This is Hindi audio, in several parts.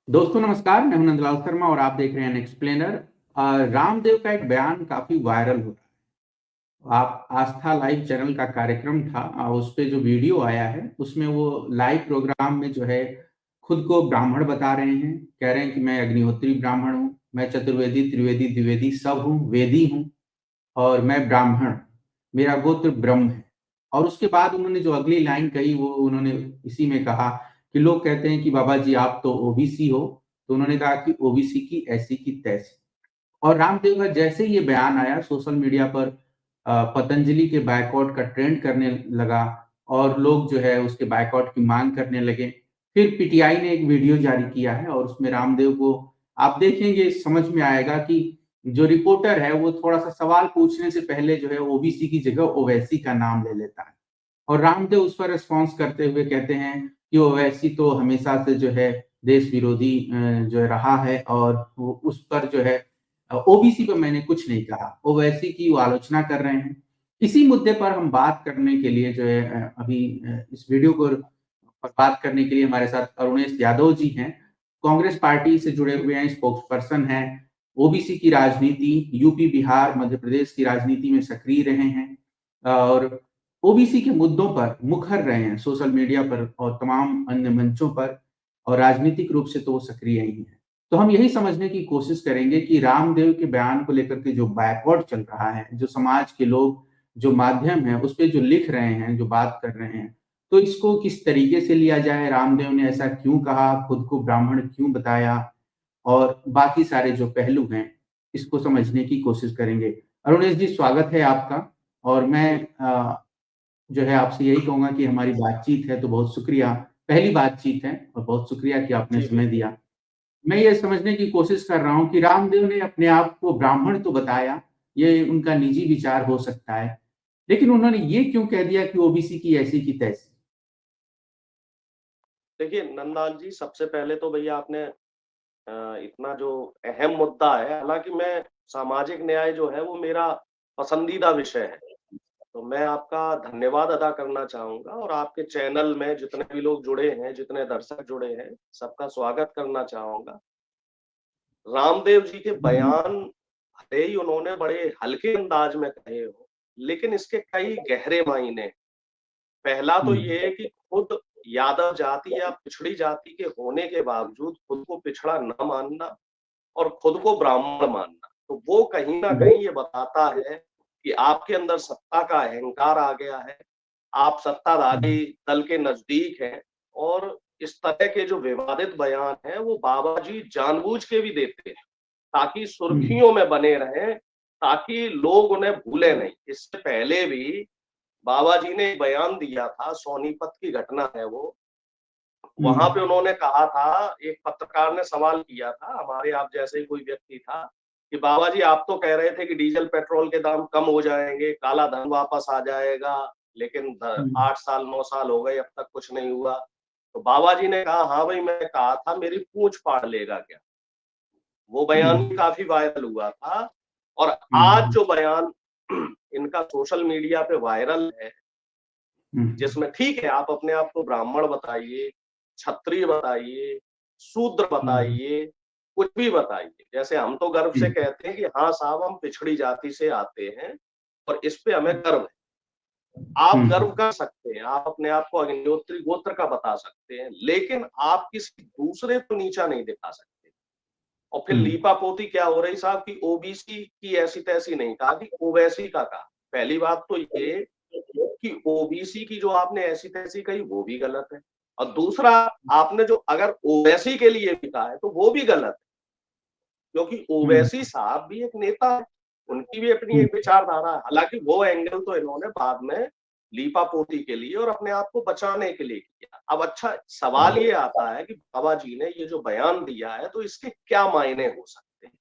दोस्तों नमस्कार, मैं हूं नंदलाल शर्मा और आप देख रहे हैं एक्सप्लेनर। रामदेव का एक बयान काफी वायरल हो रहा है। आप आस्था लाइव चैनल का कार्यक्रम था, उस पे जो वीडियो आया है उसमें वो लाइव प्रोग्राम में जो है खुद को ब्राह्मण बता रहे हैं। कह रहे हैं कि मैं अग्निहोत्री ब्राह्मण हूँ, मैं चतुर्वेदी त्रिवेदी द्विवेदी सब हूँ, वेदी हूँ और मैं ब्राह्मण, मेरा गोत्र ब्रह्म है। और उसके बाद उन्होंने जो अगली लाइन कही वो उन्होंने इसी में कहा कि लोग कहते हैं कि बाबा जी आप तो ओबीसी हो, तो उन्होंने कहा कि ओबीसी की ऐसी की तैसी। और रामदेव का जैसे ही ये बयान आया सोशल मीडिया पर पतंजलि के बायकॉट का ट्रेंड करने लगा और लोग जो है उसके बायकॉट की मांग करने लगे। फिर पीटीआई ने एक वीडियो जारी किया है और उसमें रामदेव को आप देखेंगे समझ में आएगा कि जो रिपोर्टर है वो थोड़ा-सा सवाल पूछने से पहले जो है ओबीसी की जगह ओवैसी का नाम ले लेता है। और रामदेव उस पर रिस्पॉन्स करते हुए कहते हैं कि ओवैसी तो हमेशा से जो है देश विरोधी जो है रहा है और वो उस पर जो है ओबीसी पे मैंने कुछ नहीं कहा। ओवैसी की वो आलोचना कर रहे हैं। इसी मुद्दे पर हम बात करने के लिए जो है अभी इस वीडियो को पर बात करने के लिए हमारे साथ अरुणेश यादव जी हैं। कांग्रेस पार्टी से जुड़े हुए हैं, स्पोक्सपर्सन हैं, ओबीसी की राजनीति, यूपी, बिहार, मध्य प्रदेश की राजनीति में सक्रिय रहे हैं और ओबीसी के मुद्दों पर मुखर रहे हैं सोशल मीडिया पर और तमाम अन्य मंचों पर और राजनीतिक रूप से तो वो सक्रिय ही हैं। तो हम यही समझने की कोशिश करेंगे कि रामदेव के बयान को लेकर के जो बैकवर्ड चल रहा है, जो समाज के लोग, जो माध्यम है, उस पे जो लिख रहे हैं, जो बात कर रहे हैं, तो इसको किस तरीके से लिया जाए, रामदेव ने ऐसा क्यों कहा, खुद को ब्राह्मण क्यों बताया और बाकी सारे जो पहलू हैं, इसको समझने की कोशिश करेंगे। अरुणेश जी स्वागत है आपका और मैं जो है आपसे यही कहूँगा कि हमारी बातचीत है तो बहुत शुक्रिया। पहली बातचीत है और बहुत शुक्रिया कि आपने जी, समय बिल्कुल। दिया। मैं ये समझने की कोशिश कर रहा हूँ कि रामदेव ने अपने आप को ब्राह्मण तो बताया, ये उनका निजी विचार हो सकता है, लेकिन उन्होंने ये क्यों कह दिया कि ओबीसी की ऐसी की तैसी? देखिए, नंदलाल जी, सबसे पहले तो भैया आपने इतना जो अहम मुद्दा है, हालाँकि मैं सामाजिक न्याय जो है वो मेरा पसंदीदा विषय है। तो मैं आपका धन्यवाद अदा करना चाहूँगा और आपके चैनल में जितने भी लोग जुड़े हैं, जितने दर्शक जुड़े हैं, सबका स्वागत करना चाहूँगा। रामदेव जी के हुँ, बयान भले ही उन्होंने बड़े हल्के अंदाज में कहे हों, लेकिन इसके कई गहरे मायने हैं। पहला तो हुँ, ये है कि खुद यादव जाति या पिछड़ी जाति के होने के बावजूद खुद को पिछड़ा न मानना और खुद को ब्राह्मण मानना, तो वो कहीं न हुँ, कहीं ये बताता है कि आपके अंदर सत्ता का अहंकार आ गया है, आप हुँ, सत्ताधारी दल के नज़दीक हैं और इस तरह के जो विवादित बयान हैं, वो बाबा जी जानबूझ के भी देते हैं, ताकि हुँ, सुर्खियों में बने रहें, ताकि लोग उन्हें भूलें नहीं। इससे पहले भी बाबा जी ने एक बयान दिया था, सोनीपत की घटना है वो। हुँ, वहाँ पे उन्होंने कहा था, एक पत्रकार ने सवाल किया था, हमारे आप जैसे ही कोई व्यक्ति था, कि बाबा जी आप तो कह रहे थे कि डीज़ल पेट्रोल के दाम कम हो जाएँगे, काला धन वापस आ जाएगा, लेकिन हुँ, 8 साल 9 साल हो गए अब तक कुछ नहीं हुआ। तो बाबा जी ने कहा, हाँ भाई मैं कहा था मेरी पूँछ फाड़ लेगा क्या? वो हुँ, बयान भी काफ़ी वायरल हुआ था और आज हुँ, जो बयान इनका सोशल मीडिया पे वायरल है, हुँ, जिसमें ठीक है आप अपने आप को ब्राह्मण बताइए, क्षत्रिय बताइए, शूद्र हुँ, बताइए, कुछ भी बताइए। जैसे हम तो गर्व से जी, कहते हैं कि हाँ साहब हम पिछड़ी जाति से आते हैं और इस पे हमें गर्व है। आप हुँ, गर्व कर सकते हैं, आप अपने आप को अग्निहोत्री गोत्र का बता सकते हैं, लेकिन आप किसी दूसरे को नीचा नहीं दिखा सकते। और फिर हुँ, लीपापोती क्या हो रही साहब कि ओबीसी की ऐसी-तैसी नहीं कहा कि ओवैसी का कहा। पहली बात तो ये कि ओबीसी की जो आपने ऐसी-तैसी कही वो भी गलत है और दूसरा आपने जो अगर ओवैसी के लिए भी कहा है तो वो भी गलत है, क्योंकि हुँ, ओवैसी साहब भी एक नेता है, उनकी भी अपनी हुँ, एक विचारधारा है। हालाँकि वो एंगल तो इन्होंने बाद में लीपापोती के लिए और अपने आप को बचाने के लिए किया। अब अच्छा सवाल ये आता है कि बाबा जी ने ये जो बयान दिया है तो इसके क्या मायने हो सकते हैं?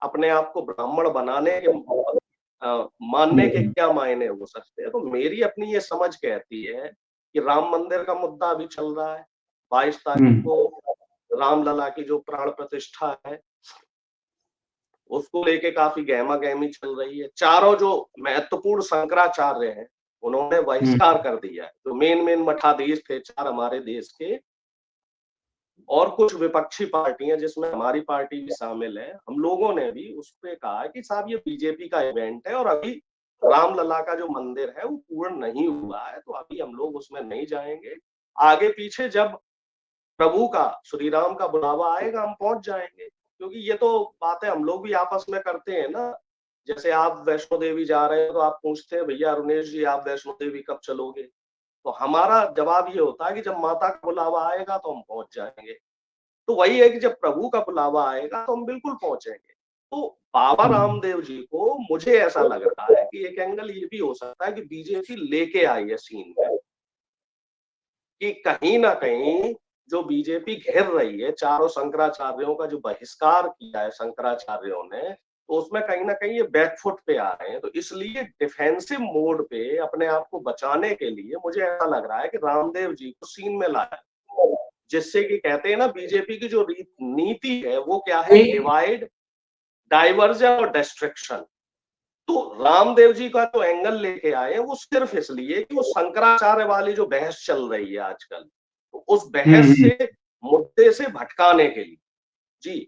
अपने आप को ब्राह्मण बनाने के मानने के हुँ, क्या मायने हो सकते हैं? तो मेरी अपनी ये समझ कहती है कि राम मंदिर का मुद्दा अभी चल रहा है। 22 हुँ, तारीख को रामलला की जो प्राण प्रतिष्ठा है, उसको लेके काफ़ी गहमा-गहमी चल रही है। चारों जो महत्वपूर्ण शंकराचार्य हैं, उन्होंने हुँ, बहिष्कार कर दिया है। जो मेन-मेन मठाधीश थे 4 हमारे देश के, और कुछ विपक्षी पार्टियां जिसमें हमारी पार्टी भी शामिल है, हम लोगों ने भी उस पे कहा है कि साहब ये बीजेपी का इवेंट है और अभी रामलला का जो मंदिर है वो पूर्ण नहीं हुआ है, तो अभी हम लोग उसमें नहीं जाएंगे। आगे पीछे जब प्रभु का, श्री राम का बुलावा आएगा हम पहुंच जाएंगे, क्योंकि ये तो बातें हम लोग भी आपस में करते हैं ना। जैसे आप वैष्णो देवी जा रहे हो तो आप पूछते हैं भैया अरुणेश जी आप वैष्णो देवी कब चलोगे, तो हमारा जवाब ये होता है कि जब माता का बुलावा आएगा तो हम पहुंच जाएंगे। तो वही है कि जब प्रभु का बुलावा आएगा तो हम बिल्कुल पहुंचेंगे। तो बाबा हम्म, रामदेव जी को मुझे ऐसा लग रहा है कि एक एंगल ये भी हो सकता है कि बीजेपी लेके आई है सीन में, कि कहीं ना कहीं जो बीजेपी घेर रही है, चारों शंकराचार्यों का जो बहिष्कार किया है शंकराचार्यों ने, तो उसमें कहीं ना कहीं ये बैकफुट पे आ रहे हैं, तो इसलिए डिफेंसिव मोड पे अपने आप को बचाने के लिए मुझे ऐसा लग रहा है कि रामदेव जी को सीन में लाया, जिससे कि कहते हैं ना बीजेपी की जो नीति है वो क्या है, एक डिवाइड, डाइवर्जन और डिस्ट्रक्शन। तो रामदेव जी का जो एंगल लेके आए हैं वो सिर्फ इसलिए कि वो शंकराचार्य वाली जो बहस चल रही है आजकल, तो उस हम्म, बहस से, मुद्दे से भटकाने के लिए। जी।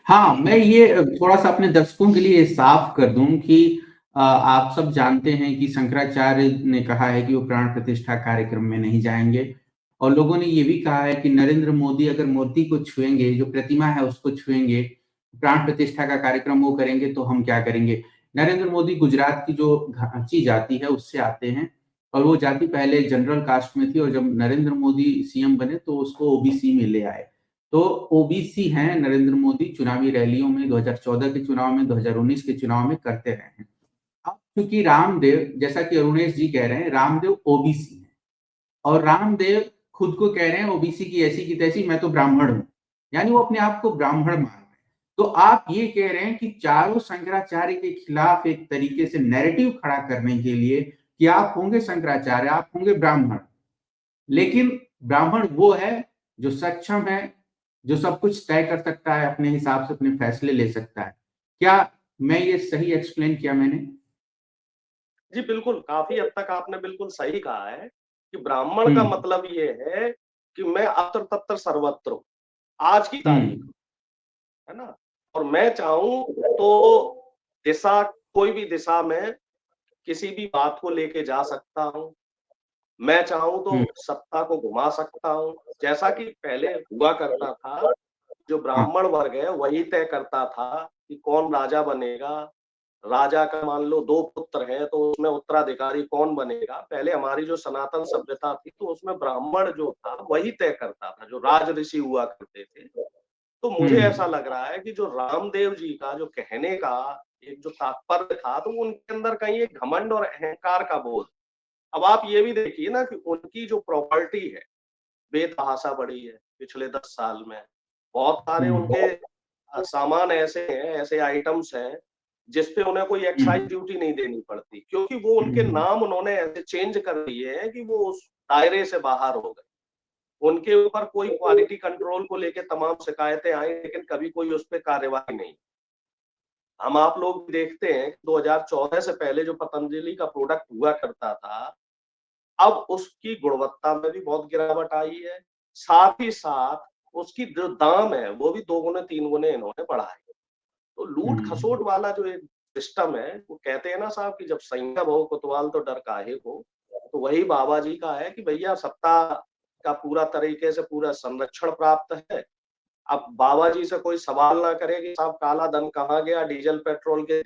हाँ, मैं ये थोड़ा सा अपने दर्शकों के लिए साफ कर दूं कि आप सब जानते हैं कि शंकराचार्य ने कहा है कि वो प्राण प्रतिष्ठा कार्यक्रम में नहीं जाएंगे और लोगों ने ये भी कहा है कि नरेंद्र मोदी अगर मूर्ति को छुएंगे, जो प्रतिमा है उसको छुएंगे, प्राण प्रतिष्ठा का कार्यक्रम वो करेंगे तो हम क्या करेंगे। नरेंद्र मोदी गुजरात की जो घाची जाति है उससे आते हैं और वो जाति पहले जनरल कास्ट में थी और जब नरेंद्र मोदी सीएम बने तो उसको ओबीसी में ले आए। तो ओबीसी हैं नरेंद्र मोदी चुनावी रैलियों में 2014 के चुनाव में, 2019 के चुनाव में करते रहे हैं। अब क्योंकि रामदेव, जैसा कि अरुणेश जी कह रहे हैं, रामदेव ओबीसी है और रामदेव खुद को कह रहे हैं ओबीसी की ऐसी की तैसी, मैं तो ब्राह्मण हूं, यानी वो अपने आप को ब्राह्मण मान रहे हैं। तो आप ये कह रहे हैं कि चारों शंकराचार्य के खिलाफ एक तरीके से नैरेटिव खड़ा करने के लिए कि आप होंगे शंकराचार्य, आप होंगे ब्राह्मण, लेकिन ब्राह्मण वो है जो सक्षम है, जो सब कुछ तय कर सकता है, अपने हिसाब से अपने फैसले ले सकता है। क्या मैं ये सही एक्सप्लेन किया मैंने? जी बिल्कुल, काफी हद तक आपने बिल्कुल सही कहा है कि ब्राह्मण का हुँ, मतलब ये है कि मैं अत्र तत्र सर्वत्र हूँ, आज की हुँ, तारीख, है ना? और मैं चाहूँ तो दिशा, कोई भी दिशा में किसी भी बात को लेके जा सकता हूँ। मैं चाहूँ तो हुँ, सत्ता को घुमा सकता हूँ। जैसा कि पहले हुआ करता था, जो हाँ, ब्राह्मण वर्ग है वही तय करता था कि कौन राजा बनेगा। राजा का मान लो 2 पुत्र हैं तो उसमें उत्तराधिकारी कौन बनेगा। पहले हमारी जो सनातन सभ्यता थी तो उसमें ब्राह्मण जो था वही तय करता था, जो राज ऋषि हुआ करते थे। तो मुझे ऐसा हुँ, लग रहा है कि जो रामदेव जी का जो कहने का एक जो तात्पर्य था, तो उनके अंदर कहीं एक घमंड और अहंकार का बोध। अब आप ये भी देखिए ना कि उनकी जो प्रॉपर्टी है, बेतहाशा बढ़ी है पिछले 10 साल में। बहुत सारे हुँ, उनके सामान ऐसे हैं, ऐसे आइटम्स हैं, जिस पे उन्हें कोई हुँ, एक्साइज़ ड्यूटी नहीं देनी पड़ती, क्योंकि वो उनके हुँ, नाम उन्होंने ऐसे चेंज कर दिए हैं कि वो उस दायरे से बाहर हो गए। उनके ऊपर कोई क्वालिटी कंट्रोल को लेके तमाम शिकायतें आई, लेकिन कभी कोई उस पे कार्रवाई नहीं। हम आप लोग भी देखते हैं कि 2014 से पहले जो पतंजलि का प्रोडक्ट हुआ करता था, अब उसकी गुणवत्ता में भी बहुत गिरावट आई है। साथ ही साथ उसकी जो दाम है, वो भी 2 गुने 3 गुने इन्होंने बढ़ाए। तो लूट-खसोट हुँ, वाला जो एक सिस्टम है, वो कहते हैं ना साहब कि जब सैंया बहु कोतवाल तो डर काहे को, तो वही बाबा जी का है कि भैया सत्ता का पूरा तरीके से पूरा संरक्षण प्राप्त है। अब बाबा जी से कोई सवाल ना करे कि साहब काला धन कहाँ गया, डीजल पेट्रोल के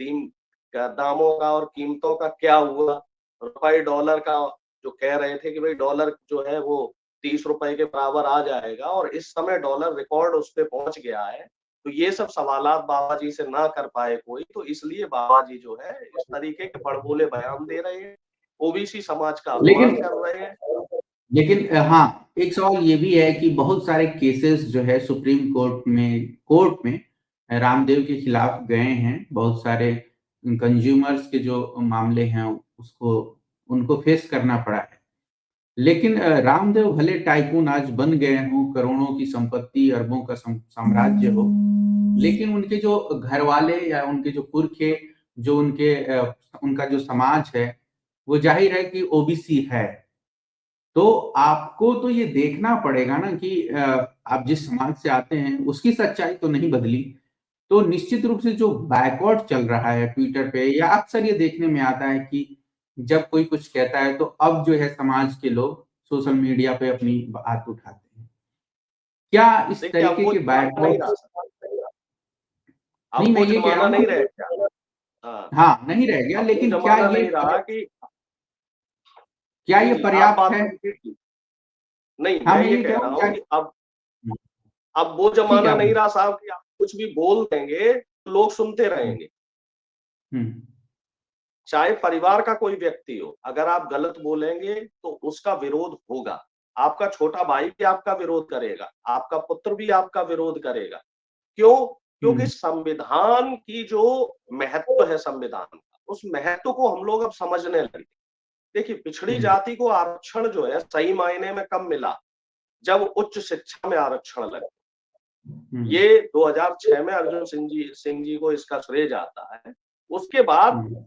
दामों का और कीमतों का क्या हुआ? रुपए डॉलर का जो कह रहे थे कि भाई डॉलर जो है वो 30 रुपए के बराबर आ जाएगा और इस समय डॉलर रिकॉर्ड उस पे पहुँच गया है। तो ये सब सवालात बाबा जी से ना कर पाए कोई, तो इसलिए बाबा जी जो है इस तरीके के बड़बोले बयान दे रहे हैं, ओबीसी समाज का लेकिन अपमान कर रहे हैं। लेकिन हाँ, एक सवाल ये भी है कि बहुत सारे केसेस जो है सुप्रीम कोर्ट में रामदेव के खिलाफ गए हैं। बहुत सारे कंज्यूमर्स के जो मामले हैं उसको उनको फेस करना पड़ा है। लेकिन रामदेव भले टाइकून आज बन गए हों, करोड़ों की संपत्ति, अरबों का साम्राज्य हो, लेकिन उनके जो घरवाले या उनके जो पुरखे, जो उनका जो समाज है, वो ज़ाहिर है कि ओबीसी है। तो आपको तो ये देखना पड़ेगा ना कि आप जिस समाज से आते हैं उसकी सच्चाई तो नहीं बदली। तो निश्चित रूप से जो बैकवर्ड चल रहा है ट्विटर पे, या अक्सर ये देखने में आता है कि जब कोई कुछ कहता है तो अब जो है समाज के लोग सोशल मीडिया पे अपनी बात उठाते हैं। क्या इस देखिए, अब तरीके वो के जमाना नहीं बैकवर्ड, रहा सर, नहीं अब मैं वो ये कह रहा जमाना हूँ नहीं रह कि गया। हाँ, हाँ, नहीं रह गया, अब वो लेकिन जमाना नहीं रहा कि क्या जी, ये जी, आप पर्याप्त बात है? कंप्लीट की। नहीं, हाँ, मैं मैं ये ये कह कह रहा रहा हूँ हूँ क्या, कि अब वो ठीक है जमाना आप नहीं रहा साहब कि आप कुछ भी बोल देंगे, लोग सुनते हुँ, रहेंगे। हुँ, चाहे परिवार का कोई व्यक्ति हो, अगर आप गलत बोलेंगे तो उसका विरोध होगा। आपका छोटा भाई भी आपका विरोध करेगा, आपका पुत्र भी आपका विरोध करेगा। क्यों? क्योंकि हुँ, संविधान की जो महत्व है संविधान का, उस महत्व को हम लोग अब समझने लगे। देखिए, पिछड़ी हुँ, जाति को आरक्षण जो है सही मायने में कब मिला? जब उच्च शिक्षा में आरक्षण लगा। हुँ, ये 2006 में अर्जुन सिंह जी को इसका श्रेय जाता है। उसके बाद हुँ,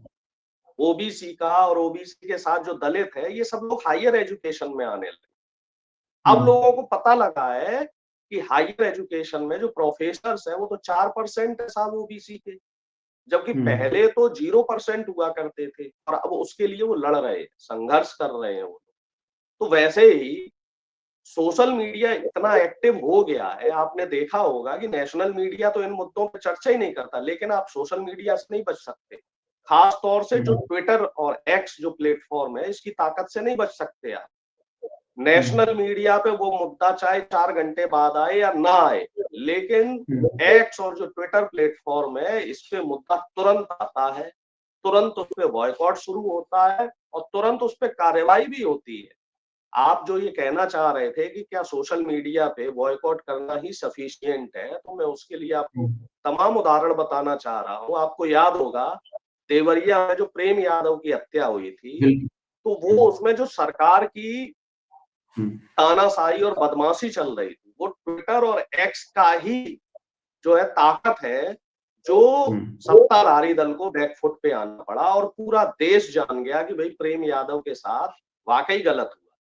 ओबीसी का और ओबीसी के साथ जो दलित है, ये सब लोग हायर एजुकेशन में आने लगे। हुँ, अब लोगों को पता लगा है कि हायर एजुकेशन में जो प्रोफेसर्स हैं, वो तो 4% है साहब ओबीसी के, जबकि हुँ, पहले तो 0% हुआ करते थे और अब उसके लिए वो लड़ रहे हैं, संघर्ष कर रहे हैं वो। तो वैसे ही सोशल मीडिया इतना एक्टिव हो गया है, आपने देखा होगा कि नेशनल मीडिया तो इन मुद्दों पे चर्चा ही नहीं करता, लेकिन आप सोशल मीडिया से नहीं बच सकते। खास तौर से जो हुँ, ट्विटर और एक्स जो प्लेटफ़ॉर्म है, इसकी ताकत से नहीं बच सकते आप। हुँ, नेशनल मीडिया पे वो मुद्दा चाहे 4 घंटे बाद आए या ना आए, लेकिन हुँ, एक्स और जो ट्विटर प्लेटफ़ॉर्म है, इस पे मुद्दा तुरंत आता है, तुरंत उस पे बॉयकॉट शुरू होता है और तुरंत उस पे कार्रवाई भी होती है। आप जो ये कहना चाह रहे थे कि क्या सोशल मीडिया पे बॉयकॉट करना ही सफिशिएंट है, तो मैं उसके लिए हुँ, आपको तमाम उदाहरण बताना चाह रहा हूँ। आपको याद होगा, देवरिया में जो प्रेम यादव की हत्या हुई थी, बिल्कुल, तो हुँ, वो उसमें जो सरकार की हुँ, तानाशाही और बदमाशी चल रही थी, वो ट्विटर और एक्स का ही जो है ताकत है, हुँ, जो सत्ताधारी दल को बैकफुट पे आना पड़ा और पूरा देश जान गया कि भई प्रेम यादव के साथ वाक़ई गलत हुआ।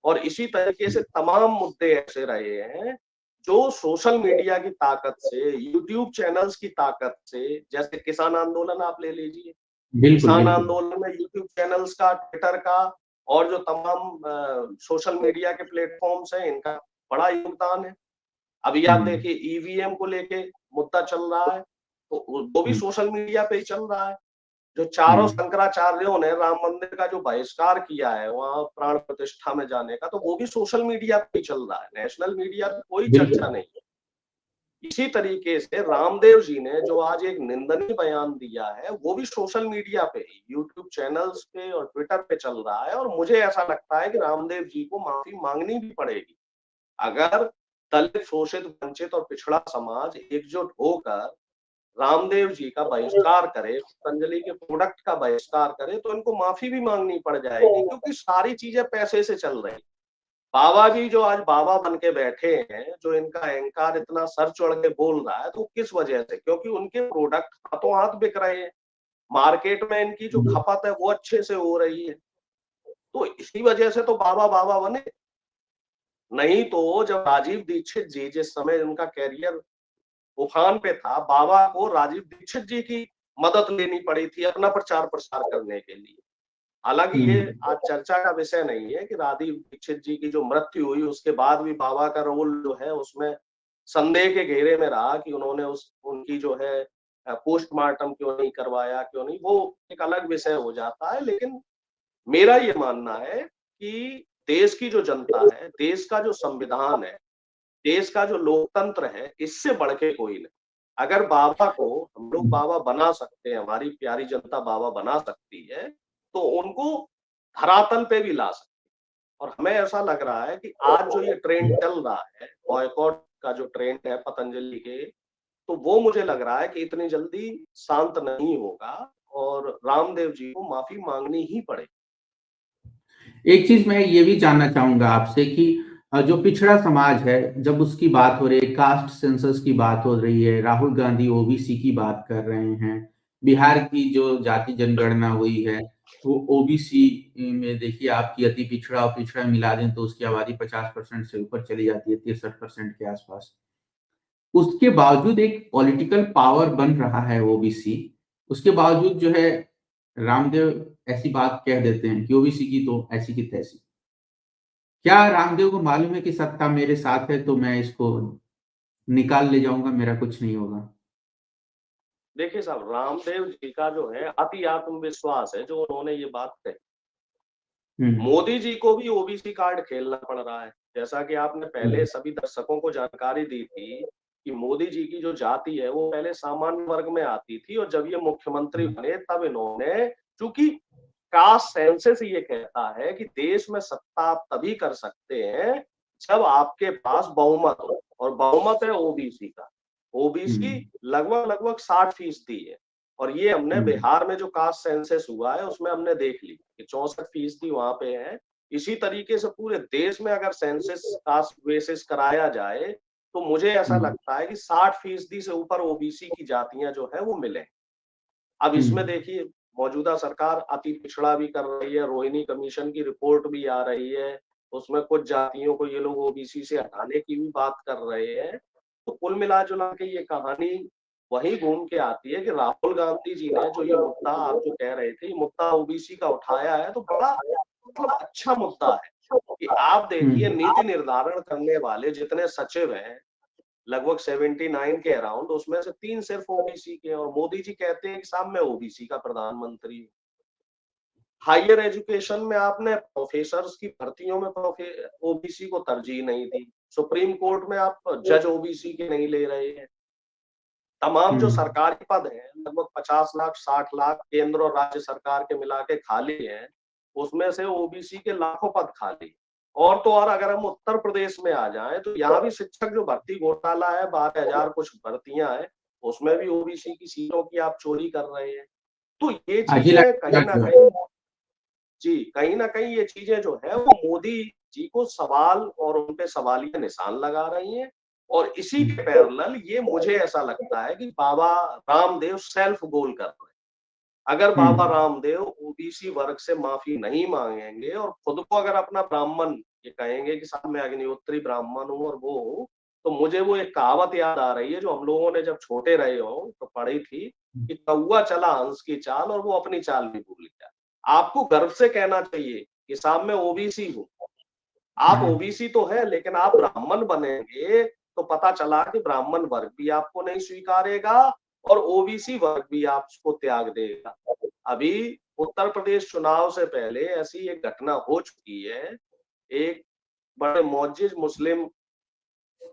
और इसी तरीके हुँ, से तमाम मुद्दे ऐसे रहे हैं, जो सोशल मीडिया की ताकत से, यूट्यूब चैनल्स की ताकत से, जैसे किसान आंदोलन आप ले लीजिए। बिल्कुल, किसान बिल्कुल, आंदोलन में यूट्यूब चैनल्स का, ट्विटर का और जो तमाम सोशल मीडिया के प्लेटफ़ॉर्म्स हैं, इनका बड़ा योगदान है। अभी हुँ, आप देखिए ईवीएम को लेके मुद्दा चल रहा है, तो वो भी हुँ, सोशल मीडिया पे ही चल रहा है। जो हुँ, चारों शंकराचार्यों ने राम मंदिर का जो बहिष्कार किया है, वहाँ प्राण प्रतिष्ठा में जाने का, तो वो भी सोशल मीडिया पे ही चल रहा है। नेशनल मीडिया पे कोई बिल्कुल, चर्चा नहीं है। इसी तरीके से रामदेव जी ने जो आज एक निंदनीय बयान दिया है, वो भी सोशल मीडिया पे ही, यूट्यूब चैनल्स पे और ट्विटर पे चल रहा है और मुझे ऐसा लगता है कि रामदेव जी को माफ़ी माँगनी भी पड़ेगी। अगर दलित, शोषित, वंचित और पिछड़ा समाज एकजुट होकर रामदेव जी का बहिष्कार करे, पतंजलि के प्रोडक्ट का बहिष्कार करे, तो इनको माफ़ी भी माँगनी पड़ जाएगी क्योंकि सारी चीज़ें पैसे से चल रही हैं। बाबा जी जो आज बाबा बन के बैठे हैं, जो इनका अहंकार इतना सर चढ़ के बोल रहा है, तो किस वजह से? क्योंकि उनके प्रोडक्ट हाथों-हाथ बिक रहे हैं। मार्केट में इनकी जो हुँ, खपत है, वो अच्छे से हो रही है। तो इसी वजह से तो बाबा बाबा बने। नहीं तो जब राजीव दीक्षित जी जिस समय उनका करियर उफान पे था, बाबा को राजीव दीक्षित जी की मदद लेनी पड़ी थी अपना प्रचार-प्रसार करने के लिए। हालाँकि हुँ, ये आज चर्चा का विषय नहीं है कि राजीव दीक्षित जी की जो मृत्यु हुई, उसके बाद भी बाबा का रोल जो है उसमें संदेह के घेरे में रहा कि उन्होंने उस उनकी जो है पोस्टमार्टम क्यों नहीं करवाया, क्यों नहीं, वो एक अलग विषय हो जाता है। लेकिन मेरा ये मानना है कि देश की जो जनता है, देश का जो संविधान है, देश का जो लोकतंत्र है, इससे बढ़ के कोई नहीं। अगर बाबा को हम लोग हुँ। बाबा बना सकते हैं, हमारी प्यारी जनता बाबा बना सकती है, तो उनको धरातल पे भी ला सकते हैं। और हमें ऐसा लग रहा है कि आज जो ये ट्रेंड चल रहा है, बॉयकॉट का जो ट्रेंड है पतंजलि के, तो वो मुझे लग रहा है कि इतनी जल्दी शांत नहीं होगा और रामदेव जी को माफ़ी माँगनी ही पड़ेगी। एक चीज़ मैं ये भी जानना चाहूँगा आपसे कि जो पिछड़ा समाज है, जब उसकी बात हो रही है, कास्ट सेंसस की बात हो रही है, राहुल गांधी ओबीसी की बात कर रहे हैं, बिहार की जो जाति जनगणना हुई है, वो ओबीसी में देखिए आपकी अति पिछड़ा और पिछड़ा मिला दें तो उसकी आबादी 50% से ऊपर चली जाती है, 63% के आसपास। उसके बावजूद एक पॉलिटिकल पावर बन रहा है ओबीसी, उसके बावजूद जो है रामदेव ऐसी बात कह देते हैं कि ओबीसी की तो ऐसी की तैसी। क्या रामदेव को मालूम है कि सत्ता मेरे साथ है तो मैं इसको निकाल ले जाऊँगा, मेरा कुछ नहीं होगा? देखिए साहब, रामदेव जी का जो है अति आत्मविश्वास है जो उन्होंने ये बात कही। हुँ, मोदी जी को भी ओबीसी कार्ड खेलना पड़ रहा है। जैसा कि आपने पहले हुँ, सभी दर्शकों को जानकारी दी थी कि मोदी जी की जो जाति है वो पहले सामान्य वर्ग में आती थी और जब ये मुख्यमंत्री हुँ, बने तब इन्होंने, चूंकि कास्ट सेंसस ये कहता है कि देश में सत्ता आप तभी कर सकते हैं जब आपके पास बहुमत हो, और बहुमत है ओबीसी का। ओबीसी हुँ, लगभग लगभग 60% है। और ये हमने हुँ, बिहार में जो कास्ट सेंसस हुआ है उसमें हमने देख ली कि 64% वहां पे है। इसी तरीके से पूरे देश में अगर सेंसस कास्ट बेसिस कराया जाए तो मुझे ऐसा हुँ, लगता है कि 60% से ऊपर ओबीसी की जातियां जो है वो मिले। अब हुँ, इसमें देखिए, मौजूदा सरकार अति पिछड़ा भी कर रही है, रोहिणी कमीशन की रिपोर्ट भी आ रही है, उसमें कुछ जातियों को ये लोग ओबीसी से हटाने की भी बात कर रहे हैं। तो कुल मिला-जुला के ये कहानी वही घूम के आती है कि राहुल गांधी जी ने जो ये मुद्दा आप जो कह रहे थे, ये मुद्दा ओबीसी का उठाया है तो बड़ा मतलब अच्छा मुद्दा है कि आप देखिए हुँ, नीति निर्धारण करने वाले जितने सचिव हैं, लगभग 79 के अराउंड, उसमें से 3 सिर्फ ओबीसी के हैं और मोदी जी कहते हैं कि साहब मैं ओबीसी का प्रधानमंत्री हूँ। हायर एजुकेशन में आपने प्रोफेसर्स की भर्तियों में ओबीसी को तरजीह नहीं दी। सुप्रीम कोर्ट में आप जज ओबीसी के नहीं ले रहे हैं। तमाम जो हुँ, सरकारी पद हैं, लगभग 50 लाख, 60 लाख केंद्र और राज्य सरकार के मिला के खाली हैं, उसमें से ओबीसी के लाखों पद खाली। और तो और अगर हम उत्तर प्रदेश में आ जाएँ, तो यहाँ भी शिक्षक जो भर्ती घोटाला है, 12,000 कुछ भर्तियाँ हैं, उसमें भी ओबीसी की सीटों की आप चोरी कर रहे हैं। तो ये जिला चीज़ें कहीं न कहीं, जी, कहीं न कहीं ये चीज़ें जो है वो मोदी जी को सवाल और उन पे सवालिया निशान लगा रही हैं। और इसी के पैरेलल ये मुझे ऐसा लगता है कि बाबा रामदेव सेल्फ गोल कर रहे हैं। अगर हुँ, बाबा रामदेव ओबीसी वर्ग से माफ़ी नहीं माँगेंगे और खुद को अगर अपना ब्राह्मण ये कहेंगे कि साहब मैं अग्निहोत्री ब्राह्मण हूँ और वो हूँ, तो मुझे वो एक कहावत याद आ रही है जो हम लोगों ने जब छोटे रहे हों तो पढ़ी थी कि कौवा चला हंस की चाल और वो अपनी चाल भी भूल गया। आपको गर्व से कहना चाहिए कि साहब मैं ओबीसी हूँ। आप हाँ, ओबीसी तो हैं लेकिन आप ब्राह्मण बनेंगे तो पता चला कि ब्राह्मण वर्ग भी आपको नहीं स्वीकारेगा और ओबीसी वर्ग भी आपको त्याग देगा। अभी उत्तर प्रदेश चुनाव से पहले ऐसी एक घटना हो चुकी है। एक बड़े मुअज्जिज मुस्लिम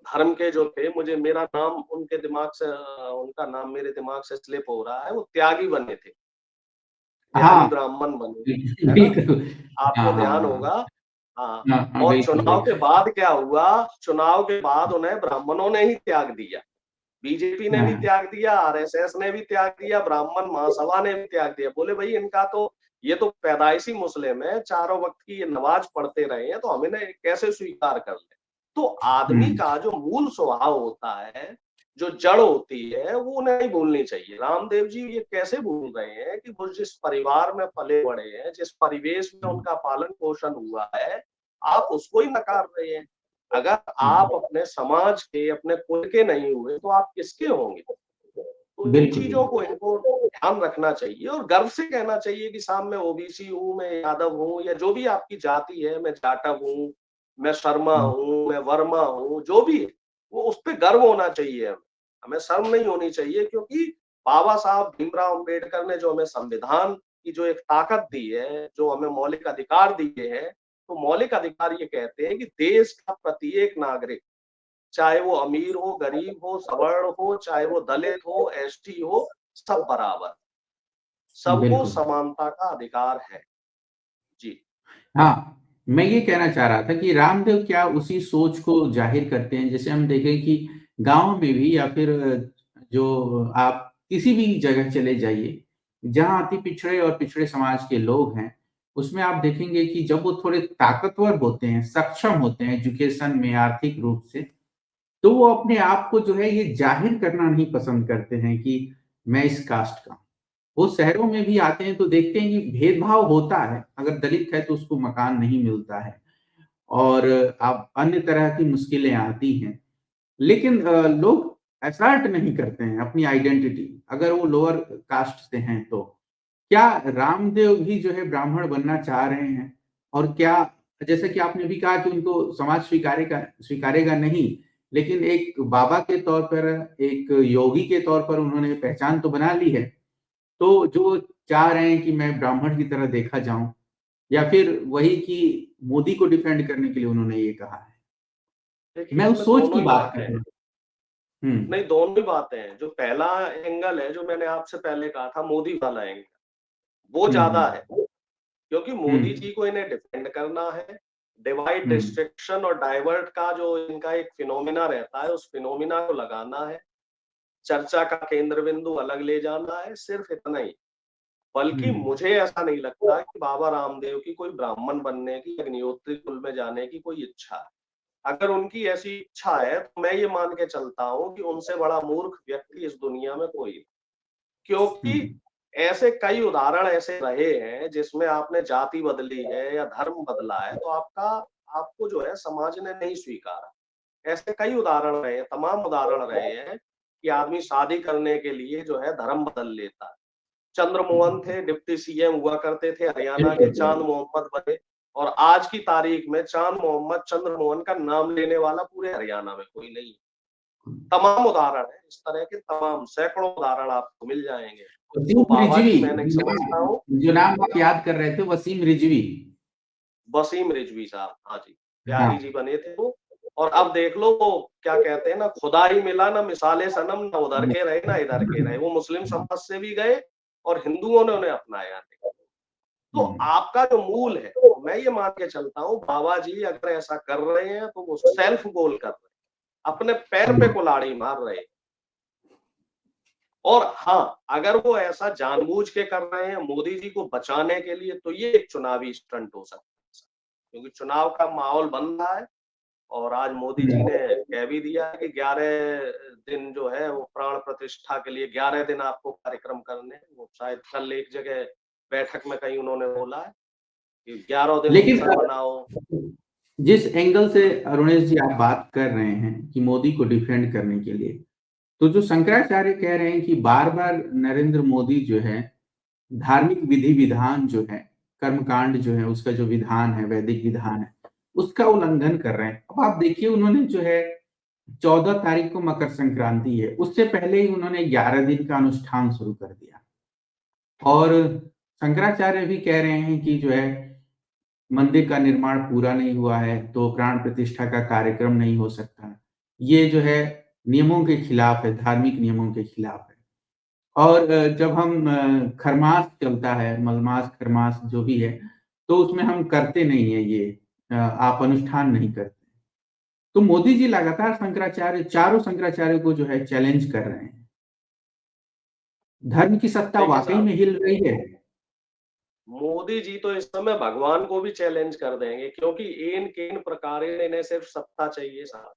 धर्म के जो थे, मुझे मेरा नाम उनके दिमाग से उनका नाम मेरे दिमाग से स्लिप हो रहा है, वो त्यागी बने थे, त्यागी हाँ, ब्राह्मण बने, है ना? बिल्कुल। हाँ, आपको हाँ, ध्यान हाँ, होगा। हाँ, हाँ, हाँ, और बिल्कुल, चुनाव के बिल्कुल। बाद क्या हुआ, चुनाव के बाद उन्हें ब्राह्मणों ने ही त्याग दिया। बीजेपी ने भी हाँ, त्याग दिया, आरएसएस ने भी त्याग दिया, ब्राह्मण महासभा ने भी त्याग दिया। बोले भई इनका तो ये तो पैदाइशी मुस्लिम है, चारों वक़्त की ये नमाज़ पढ़ते रहे हैं, तो हम इन्हें कैसे स्वीकार कर लें? तो आदमी हुँ, का जो मूल स्वभाव होता है, जो जड़ होती है, वो उन्हें नहीं भूलनी चाहिए। रामदेव जी ये कैसे भूल रहे हैं कि वो जिस परिवार में पले-बड़े हैं, जिस परिवेश में हुँ, उनका पालन-पोषण हुआ है, आप उसको ही नकार रहे हैं। अगर आप हुँ, अपने समाज के, अपने कुल के नहीं हुए, तो आप किसके होंगे? तो इन बिल्कुल, चीज़ों बिल्कुल। को इनको ध्यान रखना चाहिए और गर्व से कहना चाहिए कि साहब मैं ओबीसी हूँ, मैं यादव हूँ या जो भी आपकी जाति है, मैं जाटव हूँ, मैं शर्मा हुँ, हूँ, मैं वर्मा हूँ, जो भी है, वो उस पे गर्व होना चाहिए हमें। हमें शर्म नहीं होनी चाहिए क्योंकि बाबा साहब भीमराव अम्बेडकर ने जो हमें संविधान की जो एक ताकत दी है, जो हमें मौलिक अधिकार दिए हैं, तो मौलिक अधिकार ये कहते हैं कि देश का प्रत्येक नागरिक, चाहे वो अमीर हो, गरीब हो, सवर्ण हो, चाहे वो दलित हो, एसटी हो, सब बराबर। सबको बिल्कुल। समानता का अधिकार है। जी। हाँ, मैं ये कहना चाह रहा था कि रामदेव क्या उसी सोच को ज़ाहिर करते हैं, जैसे हम देखें कि गाँव में भी या फिर जो आप किसी भी जगह चले जाइए, जहाँ अति पिछड़े और पिछड़े समाज के लोग हैं, उसमें आप देखेंगे कि जब वो थोड़े ताकतवर होते हैं, सक्षम होते हैं एजुकेशन में, आर्थिक रूप से, तो वो अपने आप को जो है ये ज़ाहिर करना नहीं पसंद करते हैं कि मैं इस कास्ट का हूँ। वो शहरों में भी आते हैं तो देखते हैं कि भेदभाव होता है, अगर दलित है तो उसको मकान नहीं मिलता है और अब अन्य तरह की मुश्किलें आती हैं। लेकिन लोग असर्ट नहीं करते हैं अपनी आइडेंटिटी, अगर वो लोअर कास्ट से हैं तो। क्या रामदेव भी जो है ब्राह्मण बनना चाह रहे हैं? और क्या, जैसा कि आपने भी कहा कि उनको समाज स्वीकारेगा स्वीकारेगा नहीं, लेकिन एक बाबा के तौर पर, एक योगी के तौर पर उन्होंने पहचान तो बना ली है। तो जो चाह रहे हैं कि मैं ब्राह्मण की तरह देखा जाऊँ, या फिर वही कि मोदी को डिफेंड करने के लिए उन्होंने ये कहा है? देखिए मैं उस इसमें सोच दोनों की ही बात कर बातें रहा हैं। हूँ। हुँ, नहीं, दोनों ही बातें हैं। जो पहला एंगल है, जो मैंने आपसे पहले कहा था, मोदी वाला एंगल, वो हुँ, ज़्यादा है। हुँ, क्योंकि हुँ, मोदी जी को इन्हें डिफेंड करना है। डिवाइड, हुँ, डिस्ट्रैक्शन और डाइवर्ट का जो इनका एक फिनोमिना रहता है, उस फिनोमिना को लगाना है। चर्चा का केंद्र बिंदु अलग ले जाना है, सिर्फ इतना ही। बल्कि हुँ, मुझे ऐसा नहीं लगता कि बाबा रामदेव की कोई ब्राह्मण बनने की, अग्निहोत्री कुल में जाने की कोई इच्छा है। अगर उनकी ऐसी इच्छा है, तो मैं ये मान के चलता हूँ कि उनसे बड़ा मूर्ख व्यक्ति इस दुनिया में कोई नहीं। हुँ, क्योंकि ऐसे कई उदाहरण ऐसे रहे हैं जिसमें आपने जाति बदली है या धर्म बदला है, तो आपको जो है समाज ने नहीं स्वीकारा। ऐसे कई उदाहरण रहे हैं, तमाम उदाहरण रहे हैं कि आदमी शादी करने के लिए जो है धर्म बदल लेता है। चंद्रमोहन थे, डिप्टी सीएम हुआ करते थे हरियाणा के, बिल्कुल, चांद बिल्कुल। मोहम्मद बने और आज की तारीख में चांद मोहम्मद, चंद्रमोहन का नाम लेने वाला पूरे हरियाणा में कोई नहीं है। तमाम उदाहरण हैं, इस तरह के तमाम सैकड़ों उदाहरण आपको मिल जाएँगे। तो वसीम बाबा रिजवी, जी मैं नहीं समझता हूँ। जो नाम आप याद कर रहे थे, वसीम रिजवी। वसीम रिजवी साहब, हाँ जी, हाँ, बिहारी जी बने थे वो। और अब देख लो वो क्या कहते हैं ना, खुदा ही मिला ना मिसाले सनम, ना उधर के रहे ना इधर के रहे। वो मुस्लिम समाज से भी गए और हिंदुओं ने उन्हें अपनाया नहीं। तो हुँ, आपका जो मूल है, तो मैं ये मान के चलता हूँ बाबा जी अगर ऐसा कर रहे हैं तो वो सेल्फ गोल कर रहे हैं, अपने पैर पे हुँ, कुल्हाड़ी मार रहे हैं। और हाँ, अगर वो ऐसा जानबूझ के कर रहे हैं मोदी जी को बचाने के लिए, तो ये एक चुनावी स्टंट हो सकता है। क्योंकि चुनाव का माहौल बन रहा है और आज मोदी जी ने हुँ। कह भी दिया है कि 11 दिन जो है वो प्राण प्रतिष्ठा के लिए 11 दिन आपको कार्यक्रम करने हैं। वो शायद कल एक जगह बैठक में कहीं उन्होंने बोला है कि 11 दिन लेकिन उत्सव मनाओ। जिस एंगल से अरुणेश जी आप बात कर रहे हैं कि मोदी को डिफेंड करने के लिए, तो जो शंकराचार्य कह रहे हैं कि बार-बार नरेंद्र मोदी जो है, धार्मिक विधि-विधान जो है, कर्मकांड जो है, उसका जो विधान है, वैदिक विधान है, उसका उल्लंघन कर रहे हैं। अब आप देखिए उन्होंने जो है 14 तारीख को मकर संक्रांति है, उससे पहले ही उन्होंने 11 दिन का अनुष्ठान शुरू कर दिया। और शंकराचार्य भी कह रहे हैं कि जो है मंदिर का निर्माण पूरा नहीं हुआ है, तो प्राण प्रतिष्ठा का कार्यक्रम नहीं हो सकता। ये जो है नियमों के खिलाफ है, धार्मिक नियमों के खिलाफ है। और जब हम खरमास चलता है, मलमास, खरमास जो भी है, तो उसमें हम करते नहीं हैं ये, आप अनुष्ठान नहीं करते। तो मोदी जी लगातार शंकराचार्य, चारों शंकराचार्य को जो है चैलेंज कर रहे हैं। धर्म की सत्ता देखिए वाक़ई साहब, में हिल रही है। मोदी जी तो इस समय भगवान को भी चैलेंज कर देंगे, क्योंकि एन केन प्रकारेण इन्हें सिर्फ सत्ता चाहिए साहब।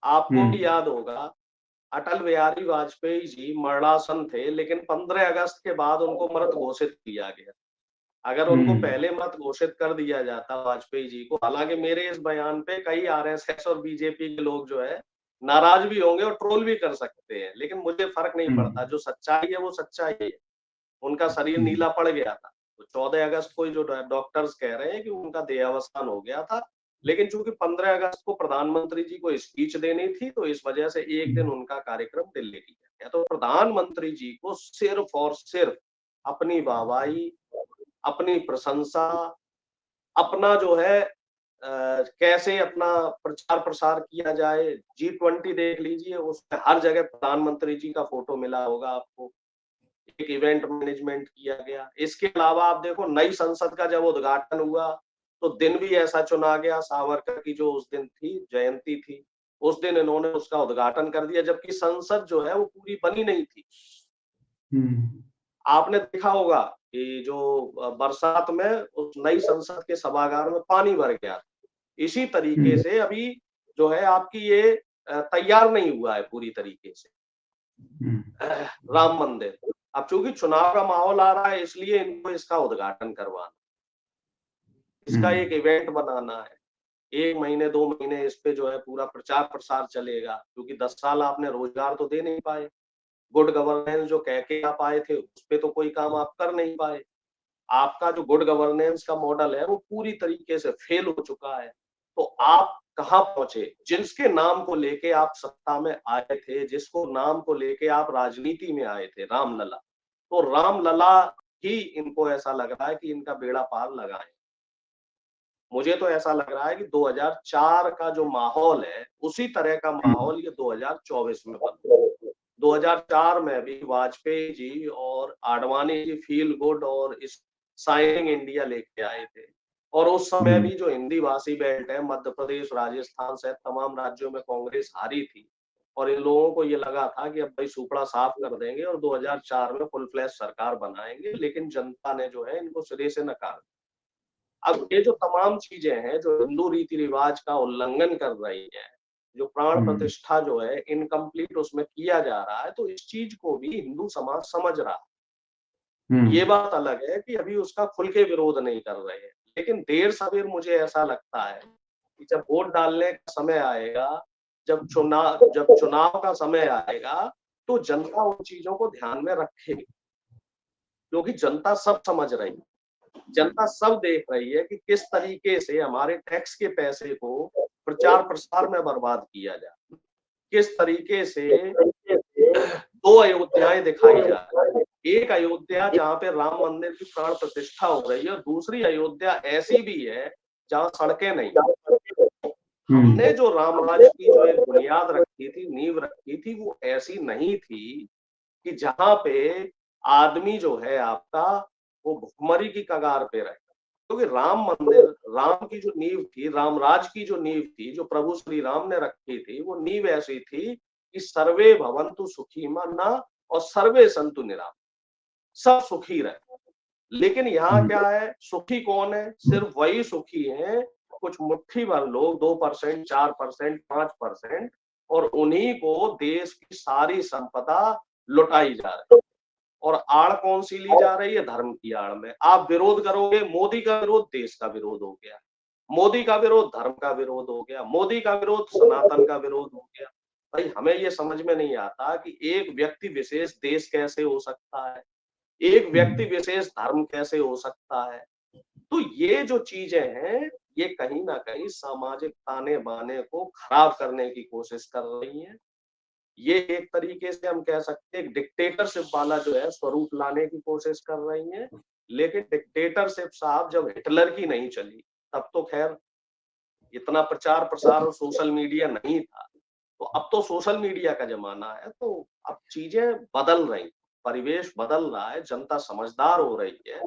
आपको हुँ, भी याद होगा, अटल बिहारी वाजपेयी जी मरणासन थे, लेकिन 15 अगस्त के बाद उनको मृत घोषित किया गया। अगर उनको हुँ, पहले मत घोषित कर दिया जाता वाजपेयी जी को, हालांकि मेरे इस बयान पे कई आरएसएस और बीजेपी के लोग जो है नाराज भी होंगे और ट्रोल भी कर सकते हैं, लेकिन मुझे फर्क नहीं हुँ, पड़ता। जो सच्चाई है वो सच्चाई है। उनका शरीर हुँ, नीला पड़ गया था। तो 14 अगस्त को ही जो डॉक्टर्स कह रहे हैं कि उनका देहावसान हो गया था। लेकिन चूंकि 15 अगस्त को प्रधानमंत्री जी को स्पीच देनी थी, तो इस वजह से एक दिन उनका कार्यक्रम दिल्ली किया गया। तो प्रधानमंत्री जी को सिर्फ और सिर्फ अपनी वाहवाही, अपनी प्रशंसा, अपना जो है कैसे अपना प्रचार प्रसार किया जाए। G20 देख लीजिए, उसमें हर जगह प्रधानमंत्री जी का फोटो मिला होगा आपको। एक इवेंट मैनेजमेंट किया गया। इसके अलावा आप देखो, नई संसद का जब उद्घाटन हुआ, तो दिन भी ऐसा चुना गया, सावरकर की जो उस दिन थी, जयंती थी, उस दिन इन्होंने उसका उद्घाटन कर दिया, जबकि संसद जो है वो पूरी बनी नहीं थी। हुँ, आपने देखा होगा कि जो बरसात में उस नई संसद के सभागार में पानी भर गया। इसी तरीके हुँ, से अभी जो है आपकी ये तैयार नहीं हुआ है पूरी तरीके से हुँ, राम मंदिर। अब चूंकि चुनाव का माहौल आ रहा है इसलिए इनको इसका उद्घाटन करवाना, इसका एक इवेंट बनाना है। 1 महीने 2 महीने इस पे जो है पूरा प्रचार प्रसार चलेगा, क्योंकि 10 साल आपने रोजगार तो दे नहीं पाए। गुड गवर्नेंस जो कह के आप आए थे उस पे तो कोई काम आप कर नहीं पाए। आपका जो गुड गवर्नेंस का मॉडल है वो पूरी तरीके से फेल हो चुका है। तो आप कहाँ पहुंचे? जिसके नाम को लेके आप सत्ता में आए थे, जिसको नाम को लेके आप राजनीति में आए थे, रामलला। तो रामलला ही इनको ऐसा लग रहा है कि इनका बेड़ा पार लगा है। मुझे तो ऐसा लग रहा है कि 2004 का जो माहौल है, उसी तरह का माहौल ये 2024 में बन रहा है। 2004 में भी वाजपेयी जी और आडवाणी जी फील गुड और इस शाइनिंग इंडिया लेके आए थे। और उस समय भी जो हिंदी भाषी बेल्ट है, मध्य प्रदेश, राजस्थान सहित तमाम राज्यों में कांग्रेस हारी थी। और इन लोगों को ये लगा था कि अब भाई सूपड़ा साफ कर देंगे और 2004 में फुल फ्लैश सरकार बनाएंगे, लेकिन जनता ने जो है इनको सिरे से नकार दिया। अब ये जो तमाम चीजें हैं जो हिंदू रीति रिवाज का उल्लंघन कर रही है, जो प्राण प्रतिष्ठा जो है इनकम्प्लीट उसमें किया जा रहा है, तो इस चीज को भी हिंदू समाज समझ रहा है। ये बात अलग है कि अभी उसका खुल के विरोध नहीं कर रहे हैं, लेकिन देर सवेर मुझे ऐसा लगता है कि जब वोट डालने का समय आएगा, जब चुनाव का समय आएगा, तो जनता उन चीजों को ध्यान में रखेगी, क्योंकि जनता सब समझ रही है। जनता सब देख रही है कि किस तरीके से हमारे टैक्स के पैसे को प्रचार प्रसार में बर्बाद किया जाए, किस तरीके से 2 अयोध्याएं दिखाई जा रही है। एक अयोध्या जहाँ पे राम मंदिर की प्राण प्रतिष्ठा हो रही है, और दूसरी अयोध्या ऐसी भी है जहाँ सड़कें नहीं। हमने जो रामराज की जो एक बुनियाद रखी थी, नींव रखी थी, वो ऐसी नहीं थी कि जहाँ पे आदमी जो है आपका वो भुखमरी की कगार पे रहे। क्योंकि राम मंदिर, राम की जो नींव थी, रामराज की जो नींव थी, जो प्रभु श्री राम ने रखी थी, वो नींव ऐसी थी कि सर्वे भवन्तु सुखीमना और सर्वे सन्तु निरामया, सब सुखी रहे। लेकिन यहाँ क्या है, सुखी कौन है? सिर्फ वही सुखी है कुछ मुट्ठी भर लोग, 2%, 4%, 5%, और उन्हीं को देश की सारी संपदा लुटाई जा रही है। और आड़ कौन सी ली जा रही है? धर्म की आड़ में। आप विरोध करोगे, मोदी का विरोध देश का विरोध हो गया, मोदी का विरोध धर्म का विरोध हो गया, मोदी का विरोध सनातन का विरोध हो गया। भाई हमें ये समझ में नहीं आता कि एक व्यक्ति विशेष देश कैसे हो सकता है, एक व्यक्ति विशेष धर्म कैसे हो सकता है। तो ये जो चीजें हैं, ये कहीं ना कहीं सामाजिक ताने बाने को खराब करने की कोशिश कर रही हैं। ये एक तरीके से हम कह सकते हैं डिक्टेटरशिप वाला जो है स्वरूप लाने की कोशिश कर रही हैं। लेकिन डिक्टेटरशिप साहब जब हिटलर की नहीं चली, तब तो खैर इतना प्रचार प्रसार और सोशल मीडिया नहीं था। तो अब तो सोशल मीडिया का जमाना है, तो अब चीजें बदल रही, परिवेश बदल रहा है, जनता समझदार हो रही है।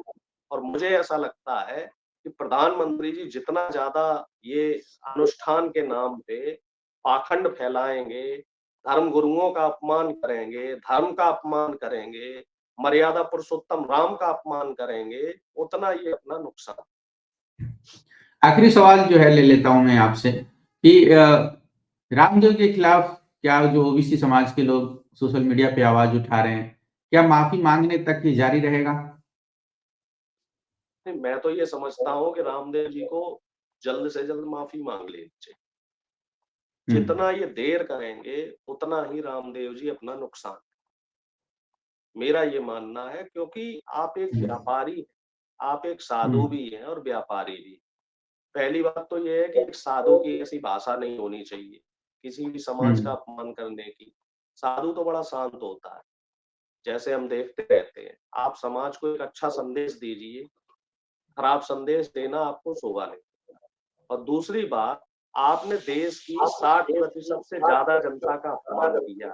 और मुझे ऐसा लगता है कि प्रधानमंत्री जी जितना ज्यादा ये अनुष्ठान के नाम पे पाखंड फैलाएंगे, धर्म गुरुओं का अपमान करेंगे, धर्म का अपमान करेंगे, मर्यादा पुरुषोत्तम राम का अपमान करेंगे, उतना ये अपना नुकसान। आखिरी सवाल जो है ले लेता हूं मैं आपसे कि रामदेव के खिलाफ क्या जो ओबीसी समाज के लोग सोशल मीडिया पे आवाज उठा रहे हैं, क्या माफी मांगने तक ही जारी रहेगा? नहीं, मैं तो ये समझता हूँ कि रामदेव जी को जल्द से जल्द माफी मांग लेनी चाहिए। जितना ये देर करेंगे उतना ही रामदेव जी अपना नुकसान, मेरा ये मानना है। क्योंकि आप एक व्यापारी हैं, आप एक साधु भी हैं और व्यापारी भी। पहली बात तो ये है कि एक साधु की ऐसी भाषा नहीं होनी चाहिए किसी भी समाज का अपमान करने की। साधु तो बड़ा शांत होता है, जैसे हम देखते रहते हैं। आप समाज को एक अच्छा संदेश दीजिए, खराब संदेश देना आपको शोभा नहीं। और दूसरी बात, आपने देश की 60% से ज्यादा जनता का अपमान किया,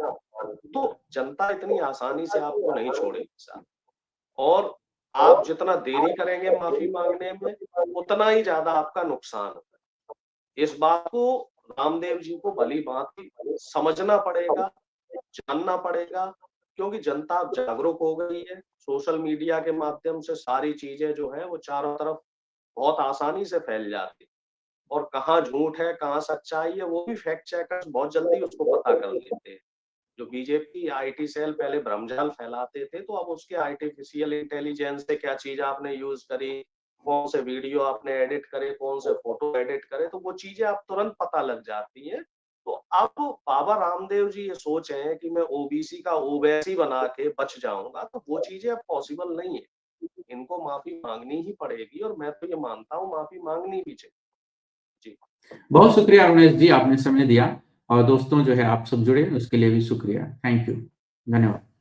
तो जनता इतनी आसानी से आपको नहीं छोड़ेगी साहब। और आप जितना देरी करेंगे माफी मांगने में, उतना ही ज्यादा आपका नुकसान होगा। इस बात को रामदेव जी को भली भांति समझना पड़ेगा, जानना पड़ेगा, क्योंकि जनता अब जागरूक हो गई है। सोशल मीडिया के माध्यम से सारी चीजें जो है वो चारों तरफ बहुत आसानी से फैल जाती है। और कहाँ झूठ है, कहाँ सच्चाई है, वो भी फैक्ट चेकर्स बहुत जल्दी उसको पता कर लेते हैं। जो बीजेपी आईटी सेल पहले भ्रमजाल फैलाते थे, तो अब उसके आर्टिफिशियल इंटेलिजेंस से क्या चीज आपने यूज करी, कौन से वीडियो आपने एडिट करे, कौन से फोटो एडिट करे, तो वो चीजें अब तुरंत पता लग जाती हैं। तो अब बाबा रामदेव जी ये सोच रहे हैं कि मैं ओबीसी का ओवैसी बना के बच जाऊंगा, तो वो चीजें अब पॉसिबल नहीं है। इनको माफी मांगनी ही पड़ेगी और मैं तो ये मानता हूँ माफी मांगनी भी चाहिए। जी। बहुत शुक्रिया रमेश जी, आपने समय दिया और दोस्तों जो है आप सब जुड़े उसके लिए भी शुक्रिया। थैंक यू, धन्यवाद।